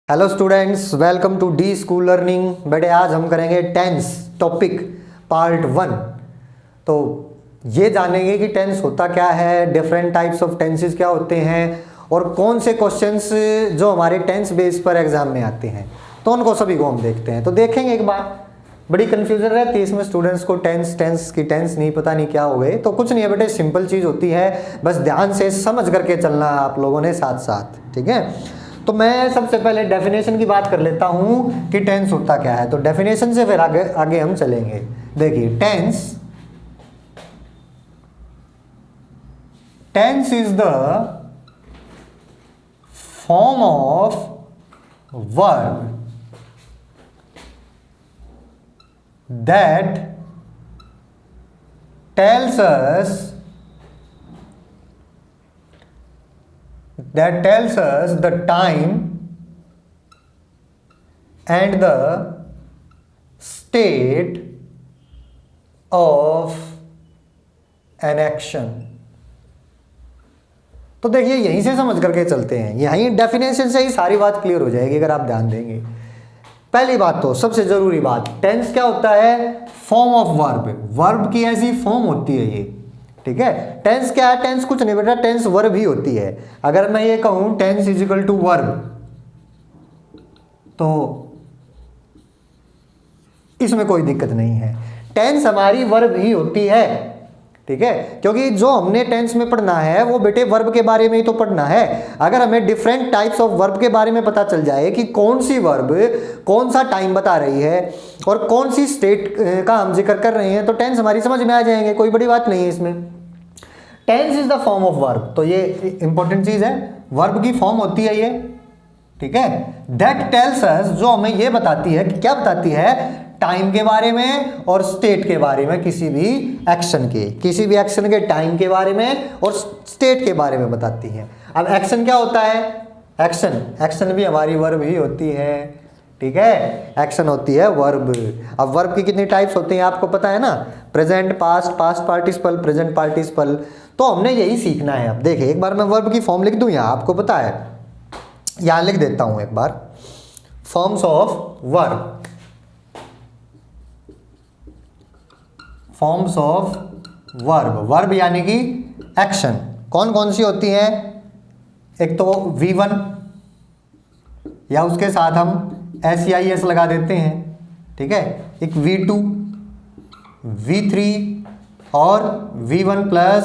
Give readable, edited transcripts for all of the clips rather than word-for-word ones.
Hello students, welcome to the school learning. बेटे आज हम करेंगे टेंस टॉपिक पार्ट 1। तो ये जानेंगे कि टेंस होता क्या है, डिफरेंट टाइप्स ऑफ टेंसेस क्या होते हैं और कौन से क्वेश्चंस जो हमारे टेंस बेस पर एग्जाम में आते हैं, तो उनको सभी को हम देखते हैं। तो देखेंगे एक बार, बड़ी कन्फ्यूजन रहती है इसमें स्टूडेंट्स को, टेंस की टेंस नहीं पता नहीं क्या हो गए। तो कुछ नहीं है बेटे, सिंपल चीज़ होती है, बस ध्यान से समझ करके चलना है आप लोगों ने साथ साथ, ठीक है। तो मैं सबसे पहले डेफिनेशन की बात कर लेता हूं कि टेंस होता क्या है। तो डेफिनेशन से फिर आगे आगे हम चलेंगे। देखिए, tense is the form of verb that tells us the time and the state of an action। तो देखिए, यहीं से समझ करके चलते हैं, यहीं डेफिनेशन से ही सारी बात क्लियर हो जाएगी अगर आप ध्यान देंगे। पहली बात तो सबसे जरूरी बात, टेंस क्या होता है? Form of verb. वर्ब की ऐसी फॉर्म होती है ये, ठीक है। टेंस क्या है? टेंस कुछ नहीं बेटा, टेंस वर्ब ही होती है। अगर मैं ये कहूं tense is equal to verb, तो इसमें कोई दिक्कत नहीं है। टेंस हमारी वर्ब ही होती है, ठीक है, क्योंकि जो हमने टेंस में पढ़ना है वो बेटे वर्ब के बारे में ही तो पढ़ना है। अगर हमें डिफरेंट टाइप्स ऑफ वर्ब के बारे में पता चल जाए कि कौन सी वर्ब कौन सा टाइम बता रही है और कौन सी स्टेट का हम जिक्र कर रहे हैं, तो टेंस हमारी समझ में आ जाएंगे, कोई बड़ी बात नहीं है इसमें। Tense is the form of verb, तो ये इंपॉर्टेंट चीज है, वर्ब की फॉर्म होती है ये, ठीक है। दैट टेल्स अस, जो हमें ये बताती है कि क्या बताती है, टाइम के बारे में और स्टेट के बारे में, किसी भी एक्शन के टाइम के बारे में और स्टेट के बारे में बताती है। अब एक्शन क्या होता है? एक्शन भी हमारी वर्ब ही होती है, ठीक है। एक्शन होती है वर्ब। अब वर्ब की कितनी टाइप्स होती हैं आपको पता है ना? Present, past, past participle, present participle. तो हमने यही सीखना है। अब देखिए, एक बार मैं वर्ब की फॉर्म लिख दूं, यहाँ आपको पता है, यहाँ लिख देता हूं एक बार, forms of verb. Forms of verb, verb यानी कि एक्शन कौन कौन सी होती हैं? एक तो V1 या उसके साथ हम SEIS लगा देते हैं, ठीक है। एक V2, V3 और V1 प्लस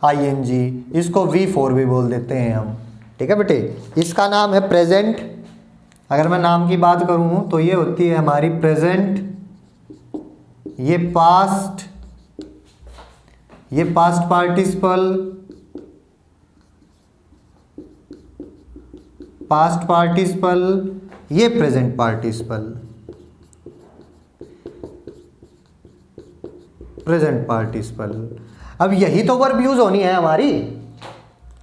ING, इसको V4 भी बोल देते हैं हम, ठीक है बेटे। इसका नाम है प्रेजेंट। अगर मैं नाम की बात करूं तो ये होती है हमारी प्रेजेंट, ये पास्ट पार्टिसिपल, ये प्रेजेंट पार्टिसिपल। अब यही तो वर्ब यूज होनी है हमारी।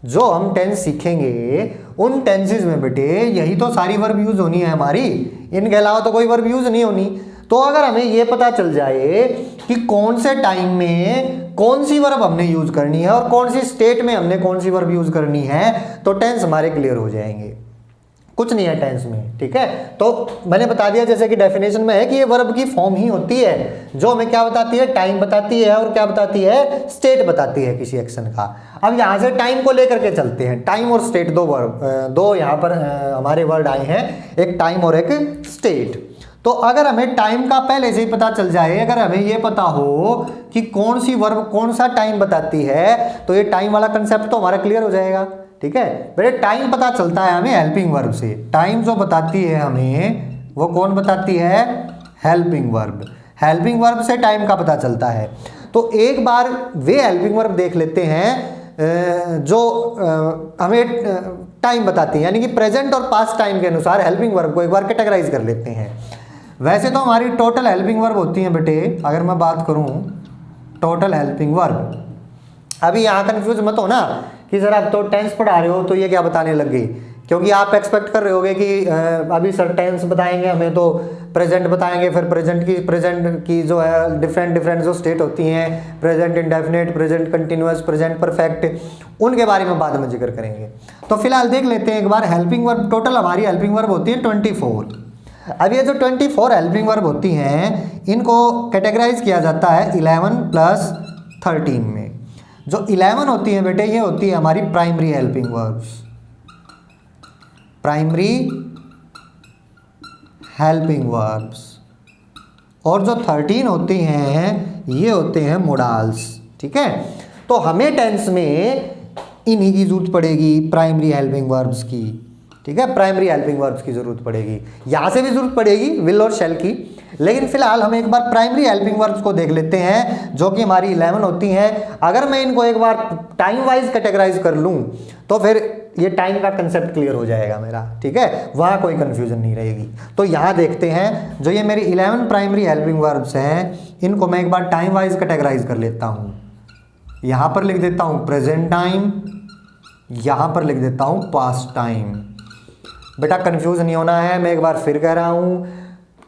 जो हम टेंस सीखेंगे उन टेंसेस में बेटे यही तो सारी वर्ब यूज होनी है हमारी, इनके अलावा तो कोई वर्ब यूज नहीं होनी। तो अगर हमें ये पता चल जाए कि कौन से टाइम में कौन सी वर्ब हमने यूज करनी है और कौन सी स्टेट में हमने कौन सी वर्ब यूज करनी है, तो टेंस हमारे क्लियर हो जाएंगे। कुछ नहीं है टेंस में, ठीक है। तो मैंने बता दिया जैसे कि डेफिनेशन में है कि ये वर्ब की फॉर्म ही होती है, जो हमें क्या बताती है, टाइम बताती है और क्या बताती है, स्टेट बताती है किसी एक्शन का। अब यहाँ से टाइम को लेकर के चलते हैं। टाइम और स्टेट दो यहाँ पर हमारे वर्ड आए हैं, एक टाइम और एक स्टेट। तो अगर हमें टाइम का पहले से ही पता चल जाए, अगर हमें ये पता हो कि कौन सी वर्ब कौन सा टाइम बताती है, तो ये टाइम वाला कंसेप्ट तो हमारा क्लियर हो जाएगा, ठीक है बेटे। टाइम पता चलता है हमें हेल्पिंग वर्ब से। टाइम जो बताती है हमें, वो कौन बताती है? Helping verb. हेल्पिंग वर्ब से टाइम का पता चलता है। तो एक बार वे हेल्पिंग वर्ब देख लेते हैं जो हमें टाइम बताती है, यानी कि प्रेजेंट और पास्ट टाइम के अनुसार हेल्पिंग वर्ब को एक बार कैटेगराइज कर लेते हैं। वैसे तो हमारी टोटल हेल्पिंग वर्ब होती हैं बेटे, अगर मैं बात करूं टोटल हेल्पिंग वर्ब। अभी यहाँ कंफ्यूज मत हो ना कि सर आप तो टेंस पढ़ा रहे हो तो ये क्या बताने लग गई क्योंकि आप एक्सपेक्ट कर रहे होगे कि अभी सर टेंस बताएंगे हमें तो प्रेजेंट बताएंगे, फिर प्रेजेंट की जो है डिफरेंट जो स्टेट होती हैं, present indefinite, present continuous, present perfect, उनके बारे में बाद में जिक्र करेंगे। तो फिलहाल देख लेते हैं एक बार हेल्पिंग वर्ब। टोटल हमारी हेल्पिंग वर्ब होती है 24। अब ये जो 24 हेल्पिंग वर्ब होती हैं इनको कैटेगराइज किया जाता है 11 + 13 में। जो 11 होती हैं बेटे ये होती है हमारी primary helping verbs, primary helping verbs, और जो 13 होती हैं ये होते हैं मोडाल्स। ठीक है, तो हमें टेंस में इन्हीं की जरूरत पड़ेगी, प्राइमरी हेल्पिंग वर्ब्स की। ठीक है, प्राइमरी हेल्पिंग वर्ब्स की जरूरत पड़ेगी, यहाँ से भी जरूरत पड़ेगी विल और शेल की, लेकिन फिलहाल हम एक बार प्राइमरी हेल्पिंग वर्ब्स को देख लेते हैं जो कि हमारी 11 होती हैं। अगर मैं इनको एक बार टाइम वाइज कैटेगराइज कर लूँ तो फिर ये टाइम का कंसेप्ट क्लियर हो जाएगा मेरा। ठीक है, वहाँ कोई कंफ्यूजन नहीं रहेगी। तो यहाँ देखते हैं जो ये मेरी 11 प्राइमरी हेल्पिंग वर्ब्स हैं इनको मैं एक बार टाइम वाइज कैटेगराइज कर लेता हूँ। यहाँ पर लिख देता हूँ प्रेजेंट टाइम, यहाँ पर लिख देता हूँ पास्ट टाइम। बेटा कंफ्यूज नहीं होना है, मैं एक बार फिर कह रहा हूँ,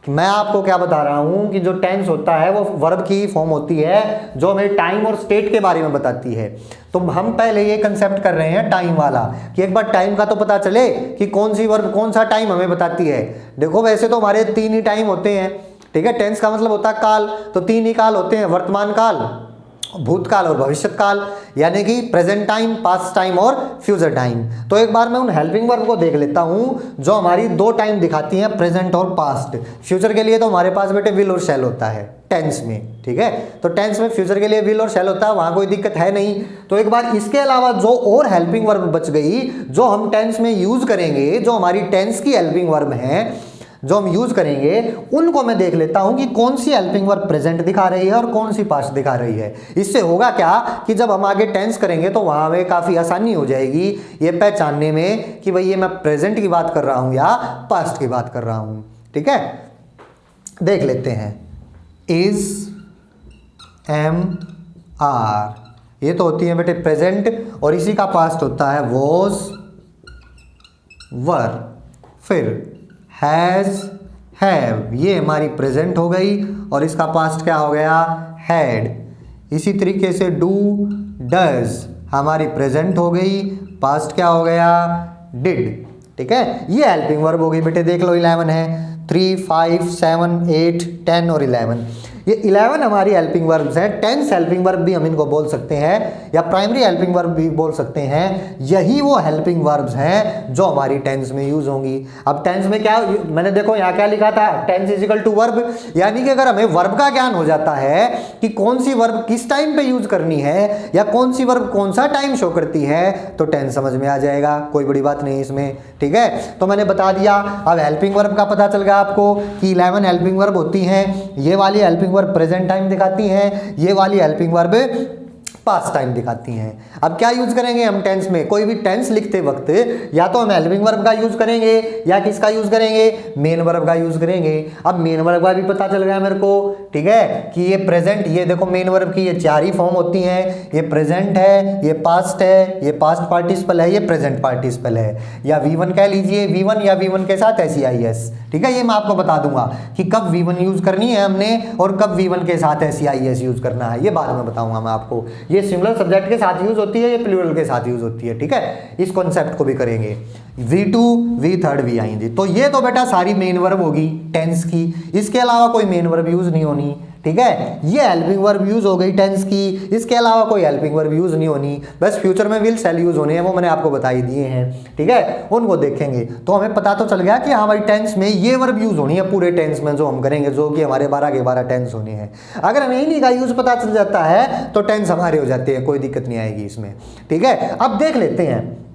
मैं आपको क्या बता रहा हूँ कि जो टेंस होता है वो वर्ब की फॉर्म होती है जो हमें टाइम और स्टेट के बारे में बताती है। तो हम पहले ये कंसेप्ट कर रहे हैं टाइम वाला कि एक बार टाइम का तो पता चले कि कौन सी वर्ब कौन सा टाइम हमें बताती है। देखो वैसे तो हमारे 3 ही टाइम होते हैं। ठीक है, टेंस का मतलब होता है काल, तो 3 ही काल होते हैं, वर्तमान काल, भूतकाल और भविष्य काल, यानी कि प्रेजेंट टाइम, पास्ट टाइम और फ्यूचर टाइम। तो एक बार मैं उन हेल्पिंग वर्ब को देख लेता हूं जो हमारी 2 टाइम दिखाती हैं, प्रेजेंट और पास्ट। फ्यूचर के लिए तो हमारे पास बेटे विल और शैल होता है टेंस में। ठीक है, तो टेंस में फ्यूचर के लिए विल और शैल होता है, वहां कोई दिक्कत है नहीं। तो एक बार इसके अलावा जो और हेल्पिंग वर्ब बच गई जो हम टेंस में यूज करेंगे, जो हमारी टेंस की हेल्पिंग वर्ब है जो हम यूज करेंगे, उनको मैं देख लेता हूं कि कौन सी हेल्पिंग वर्ब प्रेजेंट दिखा रही है और कौन सी पास्ट दिखा रही है। इससे होगा क्या कि जब हम आगे टेंस करेंगे तो वहां में काफी आसानी हो जाएगी ये पहचानने में कि भाई ये मैं प्रेजेंट की बात कर रहा हूं या पास्ट की बात कर रहा हूं। ठीक है, देख लेते हैं। इज, एम, आर, ये तो होती है बेटे प्रेजेंट और इसी का पास्ट होता है वॉज, वर। फिर हैज, हैव, ये हमारी प्रेजेंट हो गई और इसका पास्ट क्या हो गया, हैड। इसी तरीके से डू, डज, हमारी प्रेजेंट हो गई, पास्ट क्या हो गया, डिड। ठीक है, ये हेल्पिंग वर्ब हो गई बेटे, देख लो 11 है, 3, 5, 7, 8, 10 और 11। ये 11 हमारी हेल्पिंग वर्ब्स हैं। टेंस हेल्पिंग वर्ब भी हम इनको बोल सकते हैं या प्राइमरी हेल्पिंग वर्ब भी बोल सकते हैं। यही वो हेल्पिंग वर्ब्स हैं जो हमारी टेंस में यूज होंगी। अब टेंस में क्या, मैंने देखो यहाँ क्या लिखा था, tense is equal to verb, यानी कि अगर हमें वर्ब का ज्ञान हो जाता है कि कौन सी वर्ब किस टाइम पे यूज करनी है या कौन सी वर्ब कौन सा टाइम शो करती है तो टेंस समझ में आ जाएगा, कोई बड़ी बात नहीं इसमें। ठीक है, तो मैंने बता दिया। अब हेल्पिंग वर्ब का पता चल गया आपको कि 11 हेल्पिंग वर्ब होती हैं। ये वाली हेल्पिंग वर्ब प्रेजेंट टाइम दिखाती हैं, ये वाली हेल्पिंग वर्ब पास्ट टाइम दिखाती हैं। अब क्या यूज करेंगे हम टेंस में, कोई भी टेंस लिखते वक्त या तो हम हेल्पिंग वर्ब का यूज करेंगे या किसका यूज करेंगे, मेन वर्ब का यूज करेंगे। अब मेन वर्ब का भी पता चल गया मेरे को, ठीक है, कि ये प्रेजेंट, ये देखो मेन वर्ब की ये 4 ही फॉर्म होती हैं, ये प्रेजेंट है, ये पास्ट है, ये पास्ट पार्टिसिपल है, ये प्रेजेंट पार्टिसिपल है, या V1 कह लीजिए, V1 या V1 के साथ SEIS। ठीक है, ये मैं आपको बता दूंगा कि कब V1 यूज करनी है हमने और कब V1 के साथ SEIS यूज करना है, ये बाद में बताऊंगा मैं आपको। ये सिंगुलर सब्जेक्ट के साथ यूज होती है, ये प्लूरल के साथ यूज होती है। ठीक है, इस कॉन्सेप्ट को भी करेंगे। V2, V3, V तो ये तो बेटा सारी मेन वर्ब होगी टेंस की, इसके अलावा कोई मेन वर्ब यूज नहीं होनी। ठीक है, ये हेल्पिंग वर्ब यूज हो गई टेंस की, इसके अलावा कोई हेल्पिंग वर्ब यूज नहीं होनी। बस फ्यूचर में विल शेल यूज होने हैं, वो मैंने आपको बता ही दिए हैं। ठीक है, उनको देखेंगे तो हमें पता तो चल गया कि हाँ भाई टेंस में ये वर्ब यूज होनी है, पूरे टेंस में जो हम करेंगे, जो कि हमारे 12 के 12 टेंस होने हैं। अगर हमें इन्हीं का यूज पता चल जाता है तो टेंस हमारे हो जाते हैं, कोई दिक्कत नहीं आएगी इसमें। ठीक है, अब देख लेते हैं।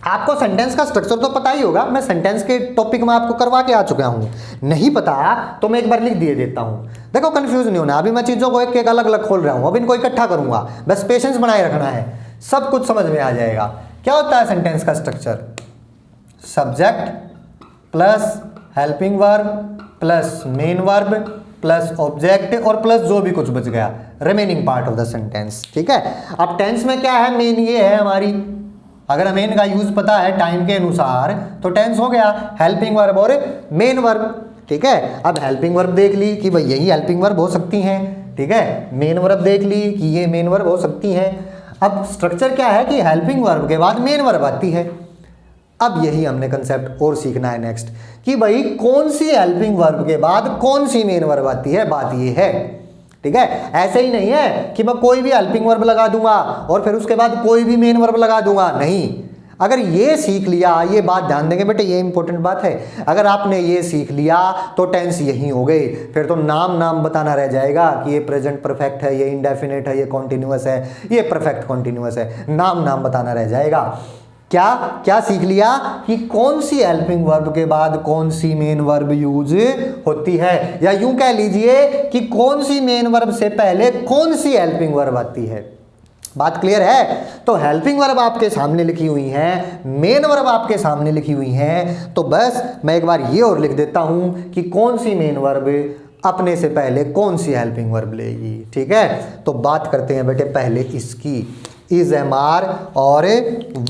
आपको सेंटेंस का स्ट्रक्चर तो पता ही होगा, मैं सेंटेंस के टॉपिक में आपको करवा के आ चुका हूं। नहीं पता तो मैं एक बार लिख दिए देता हूं। देखो कंफ्यूज नहीं होना, अभी मैं चीजों को एक एक अलग अलग खोल रहा हूं, अब इनको इकट्ठा करूंगा, बस पेशेंस बनाए रखना है, सब कुछ समझ में आ जाएगा। क्या होता है सेंटेंस का structure, subject plus helping verb plus main verb plus object और प्लस जो भी कुछ बच गया, remaining part of the sentence. ठीक है, अब टेंस में क्या है, मेन ये है हमारी अगर हमें इनका यूज पता है टाइम के अनुसार तो टेंस हो गया हेल्पिंग वर्ब और मेन वर्ब। ठीक है, अब हेल्पिंग वर्ब देख ली कि भाई यही हेल्पिंग वर्ब हो सकती हैं। ठीक है, मेन वर्ब देख ली कि ये मेन वर्ब हो सकती हैं। अब स्ट्रक्चर क्या है कि हेल्पिंग वर्ब के बाद मेन वर्ब आती है। अब यही हमने कंसेप्ट और सीखना है नेक्स्ट कि भाई कौन सी हेल्पिंग वर्ब के बाद कौन सी मेन वर्ब आती है, बात ये है। ठीक है, ऐसे ही नहीं है कि मैं कोई भी हेल्पिंग वर्ब लगा दूंगा और फिर उसके बाद कोई भी मेन वर्ब लगा दूंगा, नहीं। अगर ये सीख लिया, ये बात ध्यान देंगे बेटे, ये इंपॉर्टेंट बात है। अगर आपने ये सीख लिया तो टेंस यही हो गई, फिर तो नाम बताना रह जाएगा कि ये प्रेजेंट परफेक्ट है, ये इंडेफिनिट है, ये कॉन्टिन्यूअस है, ये परफेक्ट कॉन्टिन्यूअस है, नाम बताना रह जाएगा। क्या सीख लिया कि कौन सी हेल्पिंग वर्ब के बाद कौन सी मेन वर्ब यूज होती है, या यूं कह लीजिए कि कौन सी मेन वर्ब से पहले कौन सी हेल्पिंग वर्ब आती है। बात क्लियर है? तो हेल्पिंग वर्ब आपके सामने लिखी हुई है, मेन वर्ब आपके सामने लिखी हुई है, तो बस मैं एक बार ये और लिख देता हूं कि कौन सी मेन वर्ब अपने से पहले कौन सी हेल्पिंग वर्ब लेगी। ठीक है, तो बात करते हैं बेटे पहले इसकी, इज एम आर और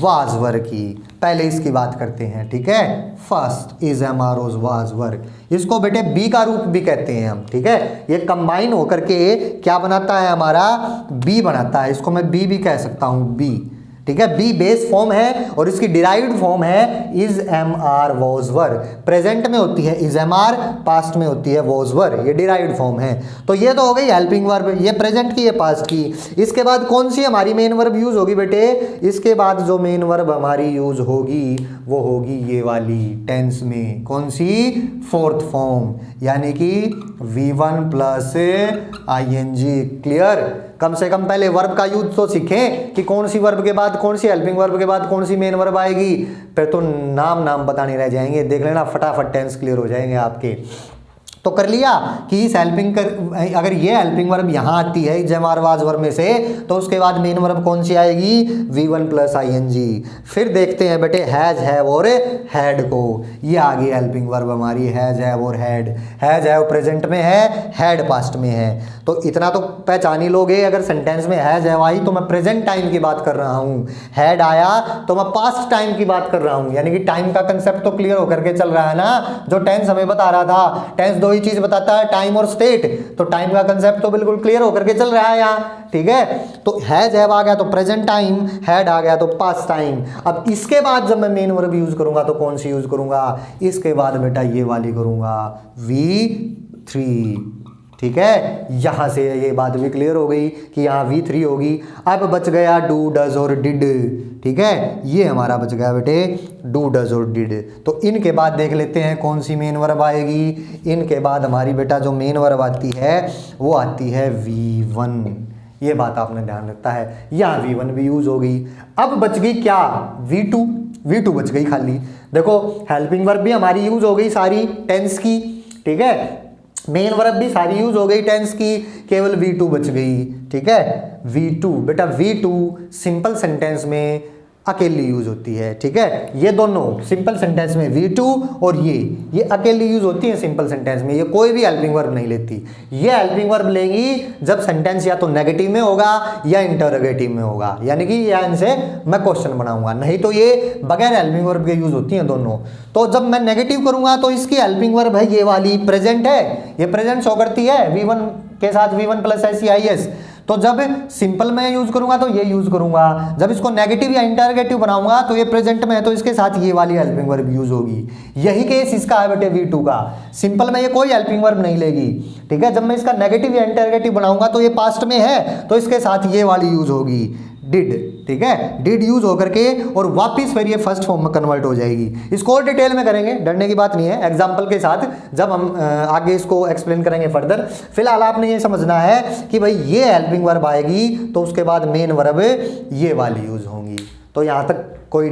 वाज वर की। पहले इसकी बात करते हैं। ठीक है, first is am are was were, इसको बेटे बी का रूप भी कहते हैं हम। ठीक है, ये कंबाइन होकर के क्या बनाता है हमारा, बी बनाता है। इसको मैं बी भी कह सकता हूं, बी। ठीक है, बी बेस फॉर्म है और इसकी डिराइव्ड फॉर्म है is am are was were. Present में होती है इज एम आर, पास्ट में होती है वॉज वर, ये डिराइव्ड फॉर्म है। तो ये तो हो गई हेल्पिंग वर्ब, ये प्रेजेंट की, ये पास्ट की। इसके बाद कौन सी हमारी मेन वर्ब यूज होगी बेटे, इसके बाद जो मेन वर्ब हमारी यूज होगी वो होगी ये वाली टेंस में। कौन सी, फोर्थ फॉर्म, यानी कि V1 प्लस ING। क्लियर? कम से कम पहले वर्ब का यूज तो सीखें कि कौन सी वर्ब के बाद कौन सी हेल्पिंग वर्ब के बाद कौन सी मेन वर्ब आएगी, फिर तो नाम बताने रह जाएंगे। देख लेना फटाफट टेंस क्लियर हो जाएंगे आपके। तो कर लिया कि इस अगर ये हेल्पिंग वर्ब यहाँ आती है is am are was verb में से, तो उसके बाद मेन वर्ब कौन सी आएगी, V1 प्लस ING। फिर देखते हैं बेटे हैज, हैव और हैड को। ये आ गई हेल्पिंग वर्ब हमारी, हैज, हैव और हैड। हैज, हैव प्रेजेंट में है, हैड पास्ट में है। तो इतना तो पहचान ही लोगे, अगर सेंटेंस में हैज, हैव आई तो मैं प्रेजेंट टाइम की बात कर रहा हूँ, हैड आया तो मैं पास्ट टाइम की बात कर रहा हूँ। यानी कि टाइम का कंसेप्ट तो क्लियर होकर के चल रहा है ना, जो टेंस हमें बता रहा था। टेंस दो ही चीज बताता है, टाइम और स्टेट, तो टाइम का कंसेप्ट तो बिल्कुल क्लियर होकर के चल रहा है यहाँ। ठीक है, तो हैज, हैव आ गया तो प्रेजेंट टाइम, हैड आ गया तो पास्ट टाइम। अब इसके बाद जब मैं मेन वर्ब यूज करूंगा तो कौन सी यूज करूंगा, इसके बाद बेटा ये वाली करूंगा, V3। ठीक है, यहां से ये बात भी क्लियर हो गई कि यहाँ V3 होगी। अब बच गया डू, डज और डिड। ठीक है, ये हमारा बच गया बेटे डू, डज और डिड। तो इनके बाद देख लेते हैं कौन सी मेन वर्ब आएगी। इनके बाद हमारी बेटा जो मेन वर्ब आती है वो आती है V1। ये बात आपने ध्यान रखता है, यहाँ V1 भी यूज होगी। अब बच गई क्या, V2 बच गई खाली। देखो हेल्पिंग वर्ब भी हमारी यूज हो गई सारी टेंस की। ठीक है, मेन वर्ब भी सारी यूज हो गई टेंस की, केवल V2 बच गई। ठीक है, V2 बेटा, V2 सिंपल सेंटेंस में अकेली यूज होती है। ठीक है, ये दोनों सिंपल सेंटेंस में V2 और ये अकेली यूज होती है सिंपल सेंटेंस में, ये कोई भी हेल्पिंग वर्ब नहीं लेती। ये हेल्पिंग वर्ब लेंगी जब सेंटेंस या तो नेगेटिव में होगा या इंटरोगेटिव में होगा, यानी कि यहाँ से मैं क्वेश्चन बनाऊंगा, नहीं तो ये बगैर हेल्पिंग वर्ब के यूज होती हैं दोनों। तो जब मैं नेगेटिव करूंगा तो इसकी हेल्पिंग वर्ब है ये वाली, प्रेजेंट है, ये प्रेजेंट शो करती है V1 के साथ, V1 प्लस IS। तो जब सिंपल में यूज करूंगा तो ये यूज करूंगा, जब इसको नेगेटिव या इंटरोगेटिव बनाऊंगा तो ये प्रेजेंट में है तो इसके साथ ये वाली हेल्पिंग वर्ब यूज होगी। यही केस इसका है बेटे V2 का। सिंपल में ये कोई हेल्पिंग वर्ब नहीं लेगी। ठीक है, जब मैं इसका नेगेटिव या इंटरोगेटिव बनाऊंगा तो ये पास्ट में है तो इसके साथ ये वाली यूज होगी, डिड। ठीक है, डिड यूज होकर के और वापिस फिर ये फर्स्ट फॉर्म में कन्वर्ट हो जाएगी। इसको और डिटेल में करेंगे, डरने की बात नहीं है, एग्जांपल के साथ जब हम आगे इसको एक्सप्लेन करेंगे फर्दर। फिलहाल आपने ये समझना है कि भाई ये हेल्पिंग वर्ब आएगी तो उसके बाद मेन वर्ब ये वाली यूज होंगी। तो यहाँ तक कोई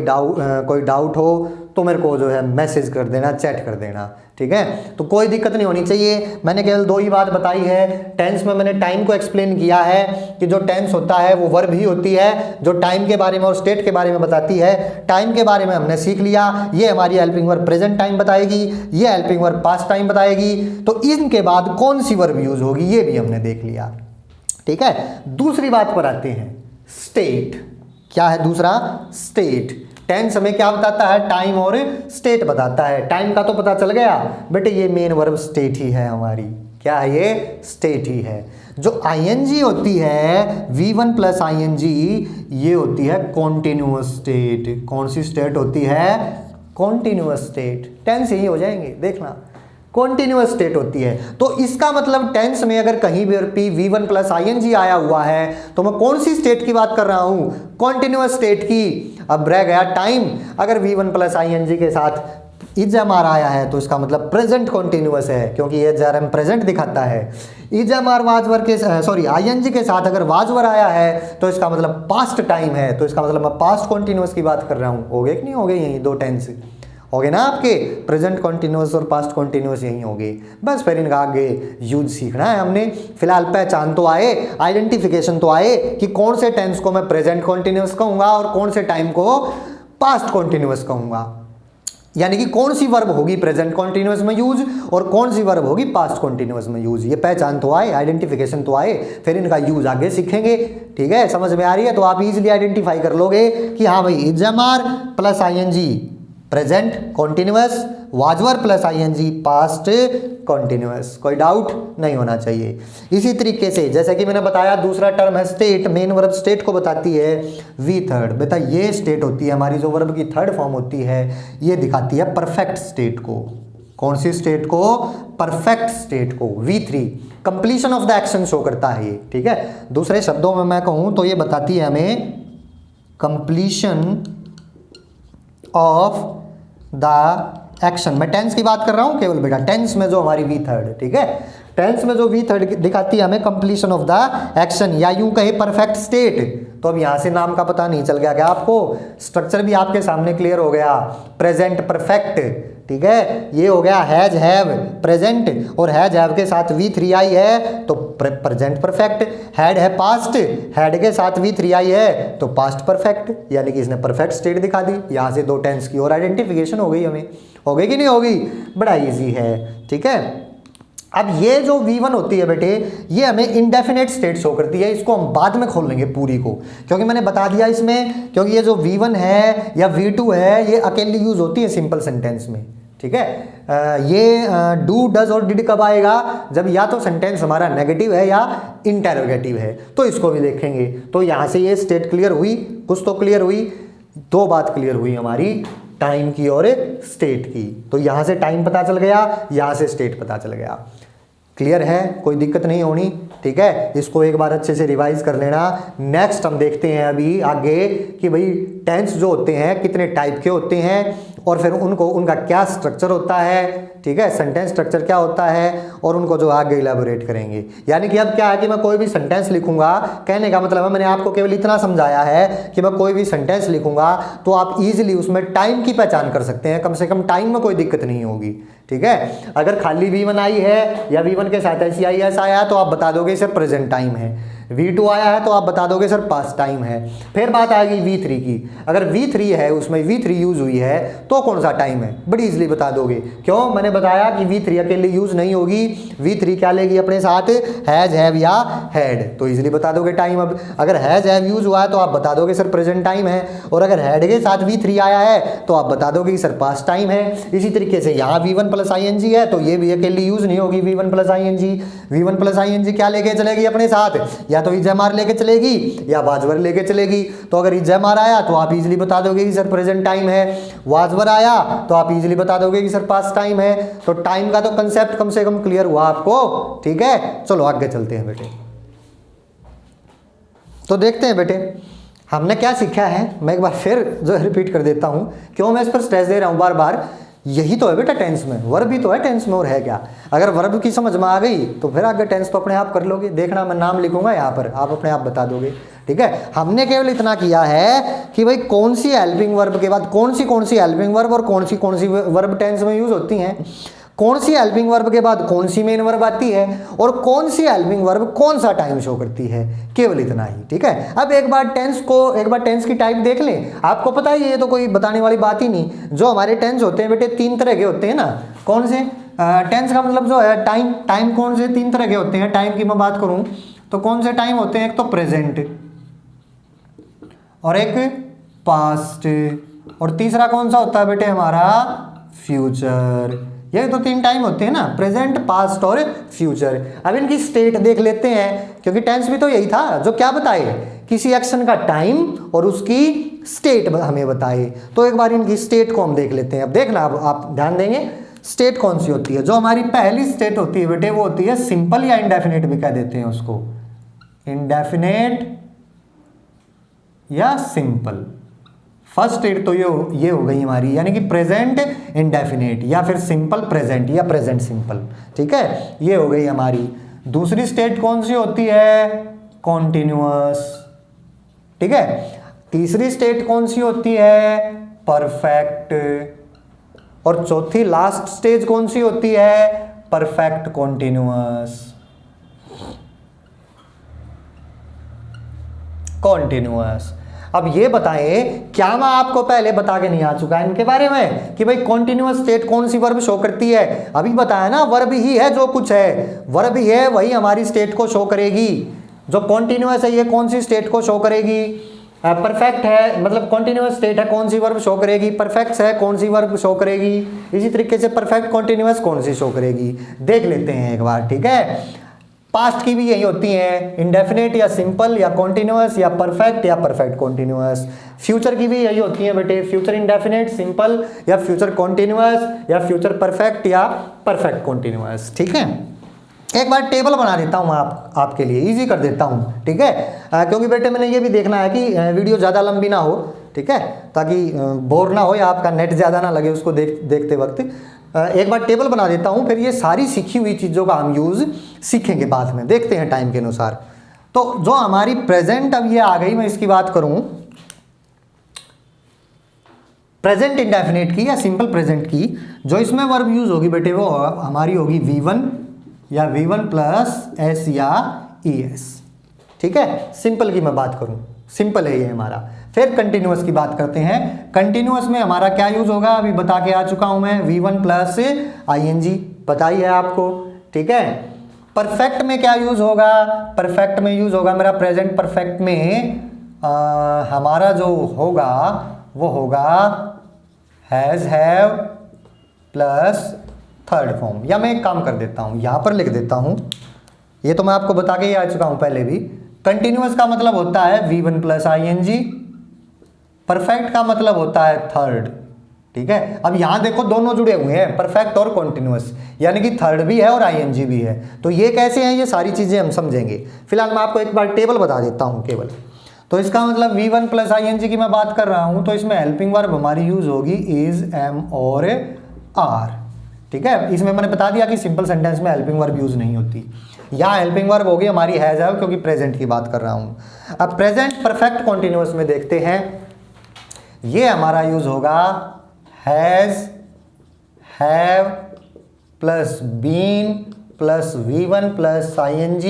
डाउट हो तो मेरे को जो है मैसेज कर देना, चैट कर देना। ठीक है, तो कोई दिक्कत नहीं होनी चाहिए। मैंने केवल दो ही बात बताई है। टेंस में मैंने टाइम को एक्सप्लेन किया है कि जो टेंस होता है वो वर्ब ही होती है जो टाइम के बारे में और स्टेट के बारे में बताती है। टाइम के बारे में हमने सीख लिया, ये हमारी हेल्पिंग वर्ब प्रेजेंट टाइम बताएगी, ये हेल्पिंग वर्ब पास्ट टाइम बताएगी। तो इनके बाद कौन सी वर्ब यूज होगी ये भी हमने देख लिया। ठीक है, दूसरी बात पर आते हैं, स्टेट। क्या है दूसरा? स्टेट। टेंस हमें क्या बताता है? टाइम और स्टेट बताता है। टाइम का तो पता चल गया बेटे, ये मेन वर्ब स्टेट ही है हमारी। क्या है ये? स्टेट ही है। जो आईएनजी होती है V1 प्लस आईएनजी, ये होती है कॉन्टिन्यूअस स्टेट। कौन सी स्टेट होती है? Continuous state. टेंस यही हो जाएंगे, देखना कॉन्टिन्यूअस स्टेट होती है। तो इसका मतलब टेंस में अगर कहीं भी V1 प्लस आईएनजी आया हुआ है तो मैं कौन सी स्टेट की बात कर रहा हूं? कॉन्टिन्यूअस स्टेट की। अब रह गया टाइम। अगर V1 प्लस आईएनजी के साथ इजएमआर आया है तो इसका मतलब प्रेजेंट कॉन्टिन्यूअस है, क्योंकि ये एचआरएम प्रेजेंट दिखाता है। इजएमआर वाजवर के सॉरी आईएनजी के साथ अगर वाजवर आया है तो इसका मतलब पास्ट टाइम है, तो इसका मतलब मैं पास्ट कॉन्टिन्यूअस की बात कर रहा हूं। हो गए कि नहीं हो गए? यही दो टेंस हो गए ना आपके, प्रेजेंट कॉन्टिन्यूअस और पास्ट कॉन्टिन्यूअस यही हो गए। बस फिर इनका आगे यूज सीखना है हमने। फिलहाल पहचान तो आए, आइडेंटिफिकेशन तो आए कि कौन से टेंस को मैं प्रेजेंट कॉन्टिन्यूअस कहूंगा और कौन से टाइम को पास्ट कॉन्टिन्यूअस कहूंगा, यानी कि कौन सी वर्ब होगी प्रेजेंट कॉन्टिन्यूअस में यूज और कौन सी वर्ब होगी पास्ट कॉन्टिन्यूअस में यूज। ये पहचान तो आए, आइडेंटिफिकेशन तो आए, फिर इनका यूज आगे सीखेंगे। ठीक है, समझ में आ रही है? तो आप इजीली आइडेंटिफाई कर लोगे कि हाँ भाई is am are plus ING present continuous, was were plus ING past continuous. कोई डाउट नहीं होना चाहिए। इसी तरीके से जैसे कि मैंने बताया दूसरा टर्म है स्टेट। मेन वर्ब स्टेट को बताती है वी थर्ड। बेटा ये स्टेट होती है हमारी, जो वर्ब की थर्ड फॉर्म होती है ये दिखाती है परफेक्ट स्टेट को। कौन सी स्टेट को? परफेक्ट स्टेट को। V3 completion of the action show करता है ये। ठीक है, दूसरे शब्दों में मैं कहूं तो ये बताती है हमें कंप्लीशन ऑफ द एक्शन। मैं टेंस की बात कर रहा हूं केवल बेटा, टेंस में जो हमारी वी थर्ड, ठीक है, टेंस में जो वी थर्ड दिखाती है हमें कंप्लीशन ऑफ द एक्शन, या यूं कहे परफेक्ट स्टेट। तो अब यहां से नाम का पता नहीं चल गया क्या आपको? स्ट्रक्चर भी आपके सामने क्लियर हो गया। प्रेजेंट परफेक्ट, ठीक है, ये हो गया हैज हैव प्रेजेंट, और हैज हैव के साथ V3 आई है तो प्रेजेंट परफेक्ट। हैड है पास्ट, हैड के साथ V3 आई है तो पास्ट परफेक्ट, यानी कि इसने परफेक्ट स्टेट दिखा दी। यहां से दो टेंस की और आइडेंटिफिकेशन हो गई हमें। हो गई कि नहीं होगी? बड़ा इजी है। ठीक है, अब ये जो V1 होती है बेटे, ये हमें इंडेफिनेट स्टेट शो करती है। इसको हम बाद में खोल लेंगे पूरी को, क्योंकि मैंने बता दिया इसमें, क्योंकि ये जो V1 है या V2 है ये अकेली यूज होती है सिंपल सेंटेंस में। ठीक है, ये डू डज और डिड कब आएगा? जब या तो सेंटेंस हमारा नेगेटिव है या इंटेरोगेटिव है, तो इसको भी देखेंगे। तो यहां से ये स्टेट क्लियर हुई, कुछ तो क्लियर हुई। दो बात क्लियर हुई हमारी, टाइम की और स्टेट की। तो यहां से टाइम पता चल गया, यहां से स्टेट पता चल गया। क्लियर है? कोई दिक्कत नहीं होनी। ठीक है, इसको एक बार अच्छे से रिवाइज कर लेना। नेक्स्ट हम देखते हैं अभी आगे कि भाई टेंस जो होते हैं कितने टाइप के होते हैं और फिर उनका क्या स्ट्रक्चर होता है। ठीक है, सेंटेंस स्ट्रक्चर क्या होता है और उनको जो आगे इलेबोरेट करेंगे। यानी कि अब क्या है कि मैं कोई भी सेंटेंस लिखूंगा, कहने का मतलब है मैंने आपको केवल इतना समझाया है कि मैं कोई भी सेंटेंस लिखूंगा तो आप इजीली उसमें टाइम की पहचान कर सकते हैं। कम से कम टाइम में कोई दिक्कत नहीं होगी। ठीक है, अगर खाली V1 आई है या V1 के साथ SEIS आया है तो आप बता दोगे सर प्रेजेंट टाइम है। V2 आया है तो आप बता दोगे सर पास्ट टाइम है। फिर बात आएगी V3 की। अगर V3 है, उसमें V3 यूज हुई है तो कौन सा टाइम है? बड़ी इजीली बता दोगे। क्यों? मैंने बताया कि V3 अकेले यूज नहीं होगी। V3 क्या लेगी अपने साथ? हैज हैव या हैड, तो इजीली बता दोगे टाइम। अब अगर हैज हैव यूज हुआ है तो आप बता दोगे सर प्रेजेंट टाइम है, और अगर हैड के साथ V3 आया है तो आप बता दोगे कि सर पास्ट टाइम है। इसी तरीके से यहाँ V1 प्लस ING है तो ये भी अकेली यूज नहीं होगी। V1 plus ING, V1 plus ING क्या लेके चलेगी अपने साथ? या तो इजएमआर लेके चलेगी या वाजवर लेके चलेगी। तो अगर इजएमआर आया तो आप इजीली बता दोगे कि सर प्रेजेंट टाइम है, वाजवर आया तो आप इजीली बता दोगे कि सर पास्ट टाइम है। तो टाइम का तो कंसेप्ट कम से कम क्लियर हुआ आपको। ठीक है, चलो आगे चलते हैं बेटे। तो देखते हैं बेटे हमने क्या सीखा है। मैं एक बार फिर जो रिपीट कर देता हूं, क्यों मैं इस पर स्ट्रेस दे रहा हूं बार बार। यही तो है बेटा टेंस में, वर्ब भी तो है टेंस में, और है क्या। अगर वर्ब की समझ में आ गई तो फिर आगे टेंस तो अपने आप कर लोगे। देखना मैं नाम लिखूंगा यहाँ पर, आप अपने आप बता दोगे। ठीक है, हमने केवल इतना किया है कि भाई कौन सी हेल्पिंग वर्ब के बाद कौन सी हेल्पिंग वर्ब और कौन सी वर्ब टेंस में यूज होती हैं, कौन सी हेल्पिंग वर्ब के बाद कौन सी मेन वर्ब आती है, और कौन सी हेल्पिंग वर्ब कौन सा टाइम शो करती है। केवल इतना ही। ठीक है, अब एक बार टेंस की टाइप देख लें। आपको पता है ये तो कोई बताने वाली बात ही नहीं। जो हमारे टेंस होते हैं बेटे तीन तरह के होते हैं ना। कौन से? टेंस का मतलब जो है टाइम कौन से तीन तरह के होते हैं। टाइम की मैं बात करूं तो कौन से टाइम होते हैं? एक तो प्रेजेंट, और एक पास्ट, और तीसरा कौन सा होता है बेटे हमारा फ्यूचर। ये तो 3 टाइम होते हैं ना, प्रेजेंट, पास्ट और फ्यूचर। अब इनकी स्टेट देख लेते हैं, क्योंकि टेंस भी तो यही था जो क्या बताए, किसी एक्शन का टाइम और उसकी स्टेट हमें बताए। तो एक बार इनकी स्टेट को हम देख लेते हैं। अब देखना, अब आप ध्यान देंगे स्टेट कौन सी होती है। जो हमारी पहली स्टेट होती है बेटे वो होती है सिंपल या इंडेफिनेट भी कह देते हैं उसको, इंडेफिनेट या सिंपल। फर्स्ट स्टेट तो ये हो गई हमारी, यानी कि प्रेजेंट इंडेफिनेट या फिर सिंपल प्रेजेंट या प्रेजेंट सिंपल, ठीक है, ये हो गई हमारी। दूसरी स्टेट कौन सी होती है, कॉन्टिन्यूअस, ठीक है। तीसरी स्टेट कौन सी होती है, परफेक्ट, और चौथी लास्ट स्टेज कौन सी होती है, परफेक्ट कॉन्टिन्यूअस, कॉन्टिन्यूअस। अब ये बताएं, क्या मैं आपको पहले बता के नहीं आ चुका है इनके बारे में कि भाई कॉन्टिन्यूअस स्टेट कौन सी वर्ब शो करती है। अभी बताया ना, वर्ब ही है जो कुछ है, वर्ब ही है वही हमारी स्टेट को शो करेगी। जो कॉन्टिन्यूअस है ये कौन सी स्टेट को शो करेगी, परफेक्ट है, मतलब कॉन्टिन्यूअस स्टेट है कौन सी वर्ब शो करेगी, परफेक्ट है कौन सी वर्ब शो करेगी, इसी तरीके से परफेक्ट कॉन्टिन्यूअस कौन सी शो करेगी, देख लेते हैं एक बार, ठीक है। पास्ट की भी यही होती हैं, इंडेफिनेट या सिंपल या कॉन्टिन्यूअस या परफेक्ट कॉन्टिन्यूअस। फ्यूचर की भी यही होती है बेटे, फ्यूचर इंडेफिनेट, सिंपल या फ्यूचर कॉन्टिन्यूअस या फ्यूचर परफेक्ट या परफेक्ट कॉन्टिन्यूअस, ठीक है। एक बार टेबल बना देता हूँ आपके लिए, इजी कर देता हूँ, ठीक है, क्योंकि बेटे मैंने ये भी देखना है कि वीडियो ज़्यादा लंबी ना हो, ठीक है, ताकि बोर ना हो या आपका नेट ज़्यादा ना लगे उसको देखते वक्त। एक बार टेबल बना देता हूँ, फिर ये सारी सीखी हुई चीज़ों का हम यूज़ सीखेंगे बाद में, देखते हैं टाइम के अनुसार। तो जो हमारी प्रेजेंट अब ये आ गई, मैं इसकी बात करूँ प्रेजेंट इंडेफिनेट की या सिंपल प्रेजेंट की, जो इसमें वर्ब यूज़ होगी बेटे वो हमारी होगी V1 या V1 प्लस S या ES, ठीक है। सिंपल की मैं बात करूँ, सिंपल है ये हमारा। फिर कंटिन्यूअस की बात करते हैं। कंटिन्यूअस में हमारा क्या यूज होगा, अभी बता के आ चुका हूं मैं, V1 प्लस ING बताई है आपको, ठीक है। परफेक्ट में क्या यूज होगा, परफेक्ट में यूज होगा मेरा प्रेजेंट परफेक्ट में हमारा जो होगा वो होगा has, have plus third form. या मैं एक काम कर देता हूं, यहां पर लिख देता हूं, ये तो मैं आपको बता के ही आ चुका हूं पहले भी। कंटिन्यूअस का मतलब होता है V1 प्लस ING, परफेक्ट का मतलब होता है थर्ड, ठीक है। अब यहां देखो दोनों जुड़े हुए हैं, परफेक्ट और कॉन्टिन्यूअस, यानी कि थर्ड भी है और ING भी है। तो ये कैसे हैं, ये सारी चीजें हम समझेंगे। फिलहाल मैं आपको एक बार टेबल बता देता हूं केवल। तो इसका मतलब V1 प्लस ING की मैं बात कर रहा हूं, तो इसमें हेल्पिंग वर्ब हमारी यूज होगी इज, एम और आर, ठीक है। इसमें मैंने बता दिया कि सिंपल सेंटेंस में हेल्पिंग वर्ब यूज नहीं होती। यहाँ हेल्पिंग वर्ब होगी हमारी हैज, हैव, क्योंकि प्रेजेंट की बात कर रहा हूं। अब प्रेजेंट परफेक्ट कॉन्टिन्यूअस में देखते हैं, ये हमारा यूज होगा has, have plus been plus V1 plus ING,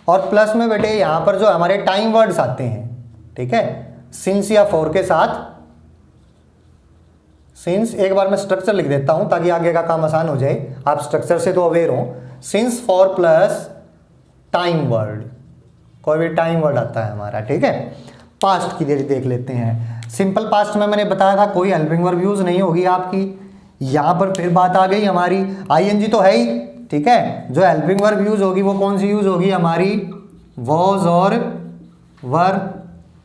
और प्लस में बेटे यहां पर जो हमारे टाइम वर्ड्स आते हैं, ठीक है, सिंस या फॉर के साथ। सिंस, एक बार मैं स्ट्रक्चर लिख देता हूं ताकि आगे का काम आसान हो जाए, आप स्ट्रक्चर से तो अवेयर हो। Since, for plus time word, कोई भी टाइम वर्ड आता है हमारा, ठीक है। पास्ट की देख लेते हैं। सिंपल पास्ट में मैंने बताया था कोई हेल्पिंग वर्ब यूज नहीं होगी आपकी। यहां पर फिर बात आ गई हमारी, ING तो है ही, ठीक है। जो हेल्पिंग वर्ब यूज होगी वो कौन सी यूज होगी हमारी, वॉज और वर,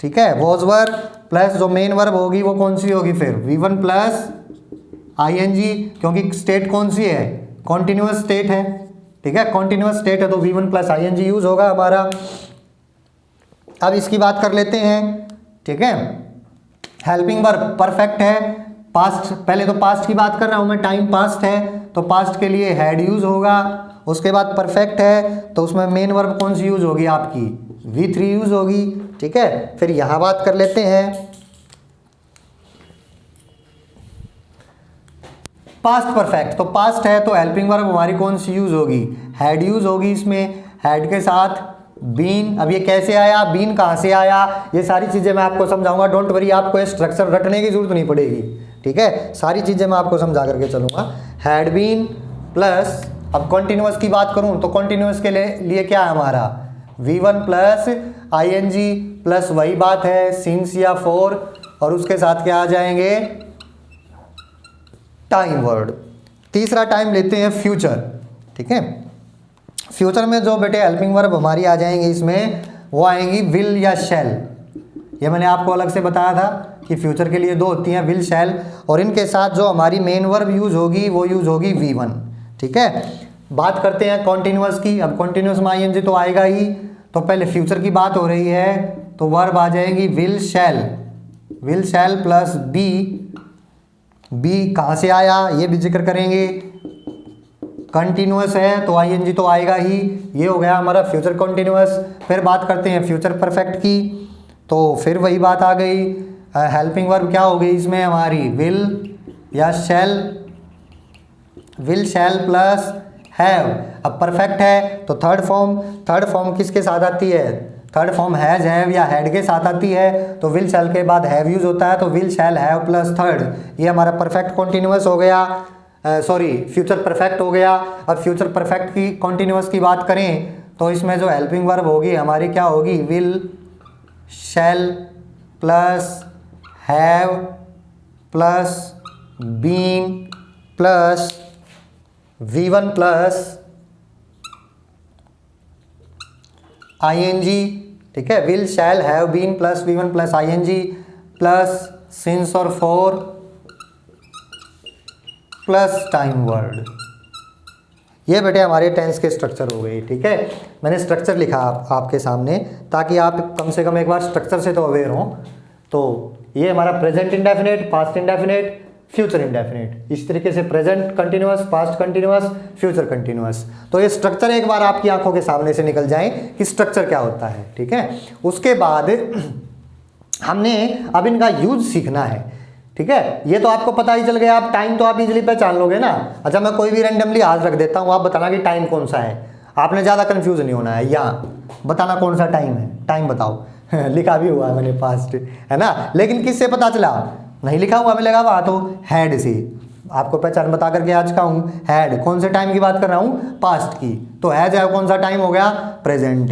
ठीक है, वॉज वर प्लस जो मेन वर्ब होगी वो कौन सी होगी फिर V1 प्लस ING, क्योंकि स्टेट कौन सी है, कॉन्टिन्यूअस स्टेट है, ठीक है, कॉन्टिन्यूअस स्टेट है तो V1 प्लस ING यूज होगा हमारा। अब इसकी बात कर लेते हैं, ठीक है। हेल्पिंग वर्ब परफेक्ट है, पास्ट, पहले तो पास्ट की बात कर रहा हूं मैं, टाइम पास्ट है तो पास्ट के लिए हैड यूज होगा। उसके बाद परफेक्ट है तो उसमें मेन वर्ब कौन सी यूज होगी आपकी, V3 यूज होगी, ठीक है। फिर यहां बात कर लेते हैं पास्ट परफेक्ट, तो पास्ट है तो हेल्पिंग वर्ब हमारी कौन सी यूज होगी, हैड यूज होगी इसमें, हैड के साथ बीन। अब ये कैसे आया, बीन कहाँ से आया, ये सारी चीज़ें मैं आपको समझाऊंगा, डोंट वरी, आपको ये स्ट्रक्चर रटने की जरूरत नहीं पड़ेगी, ठीक है, सारी चीज़ें मैं आपको समझा करके चलूंगा। हैड बीन प्लस, अब कॉन्टिन्यूअस की बात करूं तो कॉन्टिन्यूअस के लिए क्या है हमारा, V1 प्लस ING प्लस वही बात है सिंस या फॉर, और उसके साथ क्या आ जाएंगे टाइम वर्ड। तीसरा टाइम लेते हैं फ्यूचर। ठीक है, फ्यूचर में जो बेटे हेल्पिंग वर्ब हमारी आ जाएंगी इसमें वो आएंगी विल या शैल। ये मैंने आपको अलग से बताया था कि फ्यूचर के लिए दो होती हैं, विल शैल, और इनके साथ जो हमारी मेन वर्ब यूज होगी वो यूज होगी V1। ठीक है, बात करते हैं कॉन्टिन्यूअस की। अब कॉन्टिन्यूअस में ING तो आएगा ही, तो पहले फ्यूचर की बात हो रही है तो वर्ब आ जाएगी विल शैल प्लस बी कहाँ से आया ये भी जिक्र करेंगे। कंटिन्यूअस है तो ING तो आएगा ही, ये हो गया हमारा फ्यूचर कॉन्टिन्यूअस। फिर बात करते हैं फ्यूचर परफेक्ट की, तो फिर वही बात आ गई, हेल्पिंग वर्ब क्या हो गई इसमें हमारी विल या विल शैल प्लस हैव। अब परफेक्ट है तो थर्ड फॉर्म किसके साथ आती है, थर्ड फॉर्म हैज हैव या हैड के साथ आती है, तो विल शैल के बाद हैव यूज होता है, तो will shall have plus third, ये हमारा परफेक्ट कॉन्टिन्यूअस हो गया, फ्यूचर परफेक्ट हो गया। अब फ्यूचर परफेक्ट की कॉन्टिन्यूअस की बात करें तो इसमें जो हेल्पिंग वर्ब होगी हमारी क्या होगी, will shall plus have plus been plus V1 plus ING। ठीक है, will shall have been plus V1 plus ING plus since और फॉर प्लस टाइम वर्ड। ये बेटे हमारे टेंस के स्ट्रक्चर हो गए। ठीक है, मैंने स्ट्रक्चर लिखा आपके सामने ताकि आप कम से कम एक बार स्ट्रक्चर से तो अवेयर हों। तो ये हमारा present indefinite, past indefinite, future indefinite, इस तरीके से present continuous, past continuous, future continuous. तो ये स्ट्रक्चर एक बार आपकी आंखों के सामने से निकल जाए कि स्ट्रक्चर क्या होता है। ठीक है, उसके बाद हमने अब इनका यूज सीखना है। ठीक है, ये तो आपको पता ही चल गया, आप टाइम तो आप इजीली पहचान लोगे ना। अच्छा, मैं कोई भी रैंडमली हाथ रख देता हूँ, आप बताना कि टाइम कौन सा है, आपने ज़्यादा कंफ्यूज नहीं होना है। यहाँ बताना कौन सा टाइम है, टाइम बताओ लिखा भी हुआ है मैंने पास्ट, है ना, लेकिन किससे पता चला, नहीं लिखा हुआ मिलेगा वहाँ तो हैड से आपको पहचान बता करके आज का हूँ। हैड कौन से टाइम की बात कर रहा हूँ, पास्ट की, तो हैज हैव कौन सा टाइम हो गया, प्रेजेंट।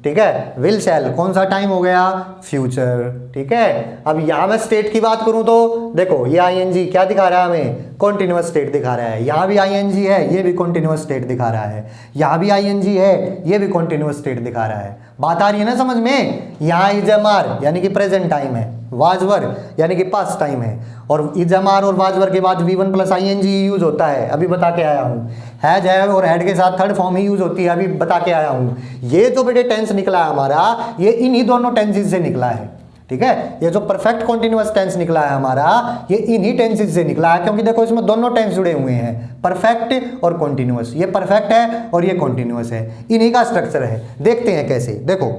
ठीक है, विल शैल कौन सा टाइम हो गया, फ्यूचर। ठीक है, अब यहाँ मैं स्टेट की बात करूँ तो देखो ये ING क्या दिखा रहा है हमें, कॉन्टिन्यूअस स्टेट दिखा रहा है। यहाँ भी ING है, ये भी कॉन्टिन्यूअस स्टेट दिखा रहा है। यहाँ भी ING है, ये भी कॉन्टिन्यूअस स्टेट दिखा रहा है। बात आ रही है ना समझ में। यहाँ इज एम आर यानी कि प्रेजेंट टाइम है, वाजवर यानी कि पास्ट टाइम है, और इज एम आर और वाजवर के बाद V1 प्लस ING यूज होता है, अभी बता के आया हूँ। हैज हैव और हैड के साथ थर्ड फॉर्म ही यूज होती है, अभी बता के आया हूँ। ये जो बेटे टेंस निकला है हमारा, ये इन्हीं दोनों टेंसेस से निकला है। ठीक है, ये जो परफेक्ट कॉन्टिन्यूअस टेंस निकला है हमारा, ये इन्हीं टेंसेस से निकला है, क्योंकि देखो इसमें दोनों टेंस जुड़े हुए हैं, परफेक्ट और कॉन्टिन्यूअस। ये परफेक्ट है और ये कॉन्टिन्यूअस है, इन्हीं का स्ट्रक्चर है। देखते हैं कैसे। देखो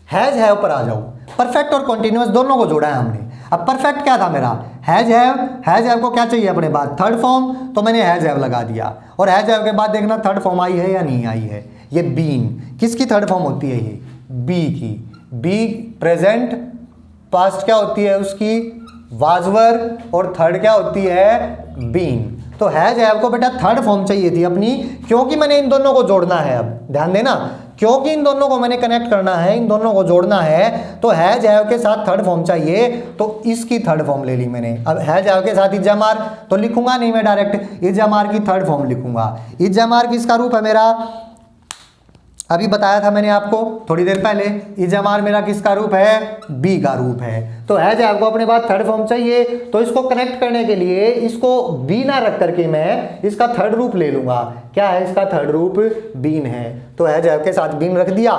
हैज हैव पर आ जाओ, परफेक्ट और कॉन्टिन्यूअस दोनों को जोड़ा है हमने। अब परफेक्ट क्या था मेरा, हैज हैव को क्या चाहिए अपने पास, थर्ड फॉर्म, तो मैंने हैज हैव लगा दिया, और हैज हैव के बाद देखना थर्ड फॉर्म आई है या नहीं आई है। ये बीन किसकी थर्ड फॉर्म होती है, ये बी की, बी प्रेजेंट, पास्ट क्या होती है उसकी, वाजवर, और थर्ड क्या होती है, बीन। तो हैज हैव को बेटा थर्ड फॉर्म चाहिए थी अपनी, क्योंकि मैंने इन दोनों को जोड़ना है। अब ध्यान देना, क्योंकि इन दोनों को मैंने कनेक्ट करना है, इन दोनों को जोड़ना है, तो हैज हैव के साथ थर्ड फॉर्म चाहिए, तो इसकी थर्ड फॉर्म ले ली मैंने। अब हैज हैव के साथ इज एम आर तो लिखूंगा नहीं मैं, डायरेक्ट इज एम आर की थर्ड फॉर्म लिखूंगा। इज एम आर किसका रूप है मेरा, अभी बताया था मैंने आपको थोड़ी देर पहले, इज एम आर मेरा किसका रूप है, बी का रूप है। तो हैज हैव को अपने पास थर्ड फॉर्म चाहिए, तो इसको कनेक्ट करने के लिए इसको बी ना रख करके मैं इसका थर्ड रूप ले लूंगा। क्या है इसका थर्ड रूप, बीन है, तो हैज हैव के साथ बीन रख दिया।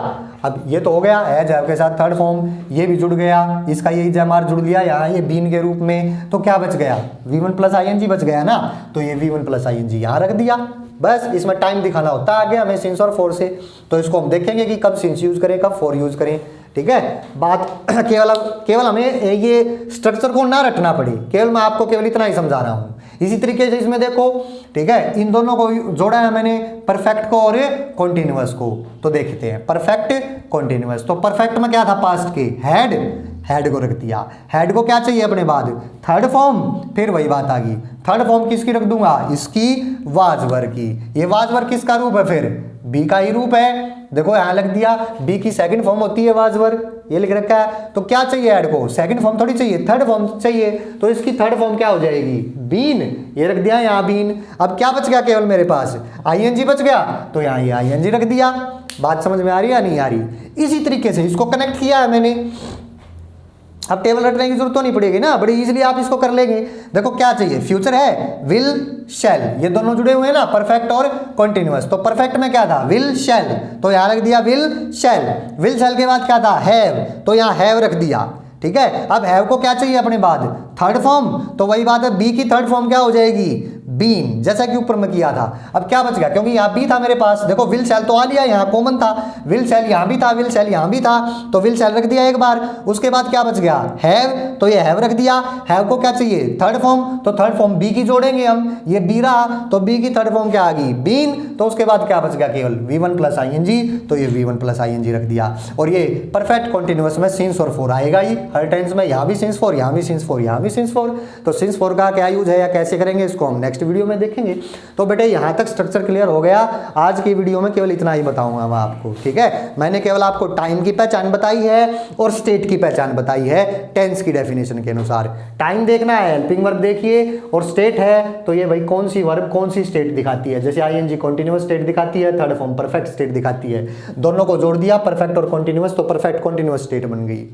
अब ये तो हो गया हैज हैव के साथ थर्ड फॉर्म, ये भी जुड़ गया, इसका ये इज एम आर जुड़ गया यहाँ ये बीन के रूप में, तो क्या बच गया, V1 प्लस ING बच गया ना, तो ये V1 प्लस ING यहाँ रख दिया। बस इसमें टाइम दिखाना होता है आगे हमें सिंस और फॉर से, तो इसको हम देखेंगे कि कब सिंस यूज करें कब फॉर यूज करें। ठीक है, बात केवल हमें ये स्ट्रक्चर को ना रटना पड़े, केवल मैं आपको केवल इतना ही समझा रहा हूँ। इसी तरीके से इसमें देखो, ठीक है, इन दोनों को जोड़ा है मैंने, परफेक्ट को और कॉन्टिन्यूअस को। तो देखते हैं परफेक्ट कॉन्टिन्यूअस, तो परफेक्ट में क्या था, पास्ट के हेड को रख दिया। हेड को क्या चाहिए अपने बाद, थर्ड फॉर्म, फिर वही बात आ गई, थर्ड फॉर्म किसकी रख दूंगा, इसकी, वाजवर की। ये वाजवर किसका रूप है, फिर बी का ही रूप है। देखो यहां लिख दिया, बी की सेकंड फॉर्म होती है वाजवर, ये लिख रखा है। तो क्या चाहिए हेड को, सेकंड फॉर्म थोड़ी चाहिए, थर्ड फॉर्म चाहिए। तो इसकी थर्ड फॉर्म क्या हो जाएगी, बीन, ये रख दिया यहाँ बीन। अब क्या बच गया केवल मेरे पास, आईएनजी बच गया, तो यहाँ ये आईएनजी रख दिया। बात समझ में आ रही है या नहीं आ रही। इसी तरीके से इसको कनेक्ट किया है मैंने। अब टेबल रटने की जरूरत तो नहीं पड़ेगी ना, बड़ी इजीली आप इसको कर लेंगे। देखो क्या चाहिए, फ्यूचर है, विल शैल, ये दोनों जुड़े हुए हैं ना, परफेक्ट और कॉन्टिन्यूअस। तो परफेक्ट में क्या था, विल शैल, तो यहां रख दिया विल शैल। विल शैल के बाद क्या था, हैव, तो यहां हैव रख दिया। ठीक है, अब हैव को क्या चाहिए अपने बाद, थर्ड फॉर्म, तो वही बात है, बी की थर्ड फॉर्म क्या हो जाएगी, बीन, जैसा कि ऊपर में किया था। अब क्या बच गया, क्योंकि यहाँ बी था मेरे पास, देखो विल शैल तो आ लिया, यहाँ कॉमन था, विल शैल यहाँ भी था, विल शैल यहाँ भी था, तो विल शैल रख दिया एक बार। उसके बाद क्या बच गया, हैव, तो ये हैव रख दिया। हैव को क्या चाहिए, थर्ड फॉर्म, तो थर्ड फॉर्म बी की जोड़ेंगे हम, ये बी रहा, तो बी की थर्ड फॉर्म क्या आ गई, बीन। तो उसके बाद क्या बच गया, केवल V1 प्लस ING, तो ये V1 प्लस ING रख दिया। और ये परफेक्ट कॉन्टिन्यूअस में सिंस और फॉर आएगा ही हर टेंस में, यहाँ भी सिंस फॉर, यहाँ भी सिंस फॉर, यहाँ भी सिंस फॉर। तो सिंस फॉर का क्या यूज है या कैसे करेंगे, इसको हम नेक्स्ट वीडियो में देखेंगे। तो बेटे यहाँ तक स्ट्रक्चर क्लियर हो गया। आज की वीडियो में केवल इतना ही बताऊंगा मैं आपको, ठीक है। मैंने केवल आपको टाइम की पहचान बताई है और स्टेट की पहचान बताई है टेंस की डेफिनेशन के अनुसार। टाइम देखना है, हेल्पिंग वर्ब देखिए, और स्टेट है तो ये भाई कौन सी वर्ब कौन सी स्टेट दिखाती है। जैसे ING कॉन्टिन्यूअस स्टेट दिखाती है, थर्ड फॉर्म परफेक्ट स्टेट दिखाती है। दोनों को जोड़ दिया, परफेक्ट और कॉन्टिन्यूअस, तो परफेक्ट कॉन्टिन्यूअस स्टेट बन गई।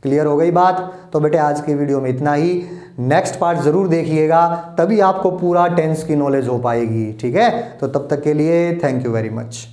क्लियर हो गई बात। तो बेटे आज की वीडियो में इतना ही। नेक्स्ट पार्ट जरूर देखिएगा, तभी आपको पूरा टेंस की नॉलेज हो पाएगी, ठीक है। तो तब तक के लिए थैंक यू वेरी मच।